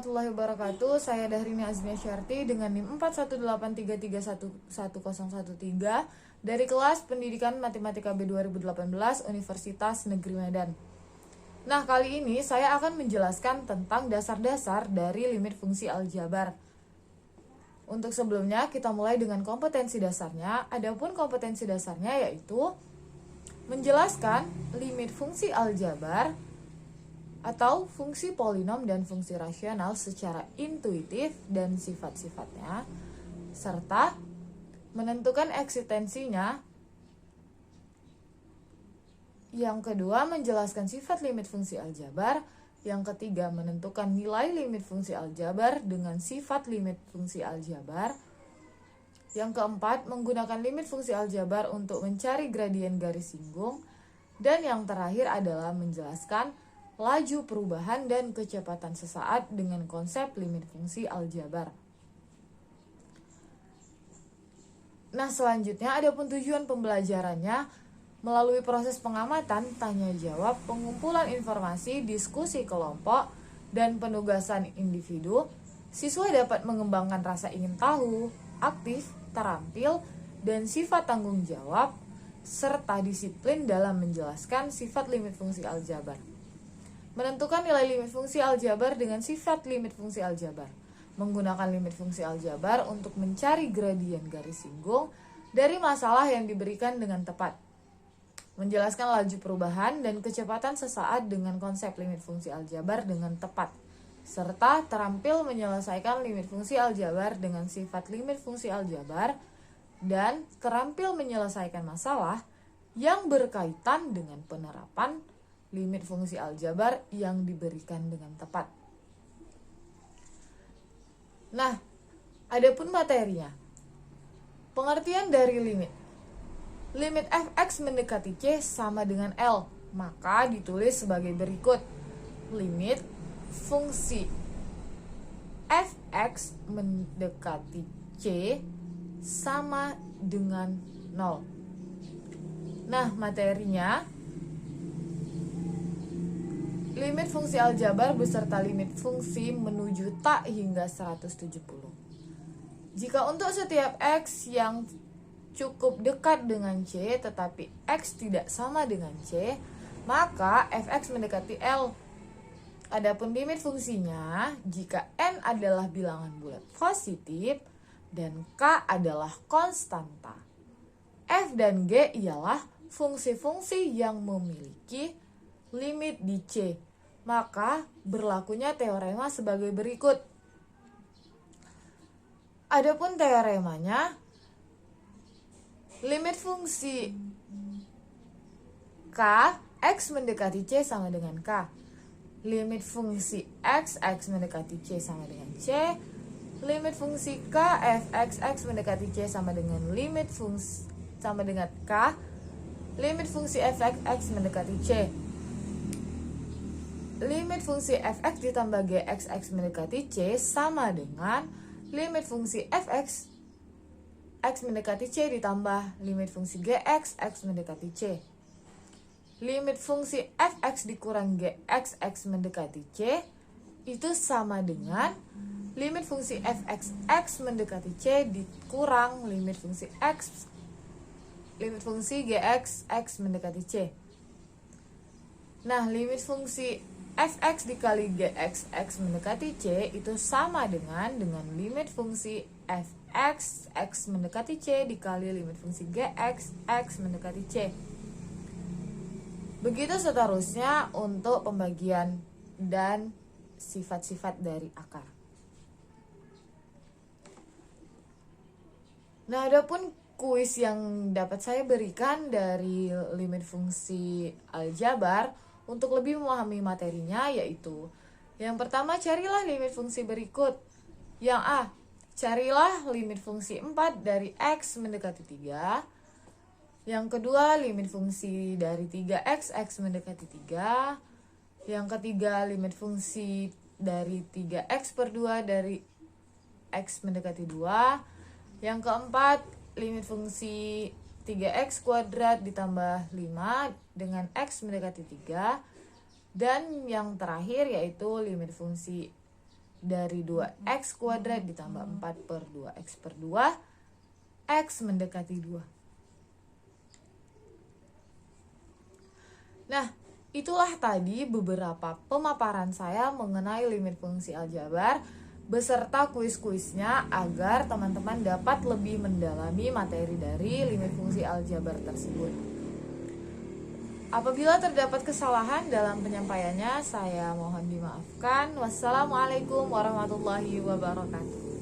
warahmatullahi wabarakatuh. Saya Dahrini Azmia Syarti dengan NIM 4183311013 dari kelas Pendidikan Matematika B 2018 Universitas Negeri Medan. Nah, kali ini saya akan menjelaskan tentang dasar-dasar dari limit fungsi aljabar. Untuk sebelumnya, kita mulai dengan kompetensi dasarnya. Adapun kompetensi dasarnya yaitu menjelaskan limit fungsi aljabar atau fungsi polinom dan fungsi rasional secara intuitif dan sifat-sifatnya, serta menentukan eksistensinya. Yang kedua, menjelaskan sifat limit fungsi aljabar. Yang ketiga, menentukan nilai limit fungsi aljabar dengan sifat limit fungsi aljabar. Yang keempat, menggunakan limit fungsi aljabar untuk mencari gradien garis singgung. Dan yang terakhir adalah menjelaskan laju perubahan dan kecepatan sesaat dengan konsep limit fungsi aljabar. Nah, selanjutnya adapun tujuan pembelajarannya melalui proses pengamatan, tanya jawab, pengumpulan informasi, diskusi kelompok, dan penugasan individu, siswa dapat mengembangkan rasa ingin tahu, aktif, terampil, dan sifat tanggung jawab, serta disiplin dalam menjelaskan sifat limit fungsi aljabar. Menentukan nilai limit fungsi aljabar dengan sifat limit fungsi aljabar. Menggunakan limit fungsi aljabar untuk mencari gradien garis singgung dari masalah yang diberikan dengan tepat. Menjelaskan laju perubahan dan kecepatan sesaat dengan konsep limit fungsi aljabar dengan tepat. Serta terampil menyelesaikan limit fungsi aljabar dengan sifat limit fungsi aljabar dan terampil menyelesaikan masalah yang berkaitan dengan penerapan limit fungsi aljabar yang diberikan dengan tepat. Nah, adapun materinya. Pengertian dari limit. Limit fx mendekati c sama dengan L, maka ditulis sebagai berikut. Limit fungsi fx mendekati c sama dengan 0. Nah, materinya limit fungsi aljabar beserta limit fungsi menuju tak hingga 170. Jika untuk setiap x yang cukup dekat dengan c tetapi x tidak sama dengan c, maka fx mendekati L. Adapun limit fungsinya jika n adalah bilangan bulat positif dan k adalah konstanta. F dan g ialah fungsi-fungsi yang memiliki limit di C, maka berlakunya teorema sebagai berikut. Adapun teoremanya, limit fungsi K, X mendekati C sama dengan K. Limit fungsi X, X mendekati C sama dengan C. Limit fungsi K, F, X mendekati C sama dengan limit fungsi sama dengan K. Limit fungsi F, X mendekati C. Limit fungsi fx ditambah gx mendekati c sama dengan limit fungsi fx x mendekati c ditambah limit fungsi gx x mendekati c. Limit fungsi fx dikurang gx x mendekati c itu sama dengan limit fungsi fx x mendekati c dikurang limit fungsi gx x mendekati c. Nah, limit fungsi fx dikali gx x mendekati c itu sama dengan limit fungsi fx x mendekati c dikali limit fungsi gx x mendekati c. Begitu seterusnya untuk pembagian dan sifat-sifat dari akar. Nah, adapun kuis yang dapat saya berikan dari limit fungsi aljabar untuk lebih memahami materinya yaitu: yang pertama, carilah limit fungsi berikut. Yang A, carilah limit fungsi 4 dari X mendekati 3. Yang kedua, limit fungsi dari 3X, X mendekati 3. Yang ketiga, limit fungsi dari 3X per 2 dari X mendekati 2. Yang keempat, limit fungsi 3x kuadrat ditambah 5 dengan x mendekati 3. Dan yang terakhir yaitu limit fungsi dari 2x kuadrat ditambah 4 per 2x per 2, x mendekati 2. Nah, itulah tadi beberapa pemaparan saya mengenai limit fungsi aljabar beserta kuis-kuisnya agar teman-teman dapat lebih mendalami materi dari limit fungsi aljabar tersebut. Apabila terdapat kesalahan dalam penyampaiannya, saya mohon dimaafkan. Wassalamualaikum warahmatullahi wabarakatuh.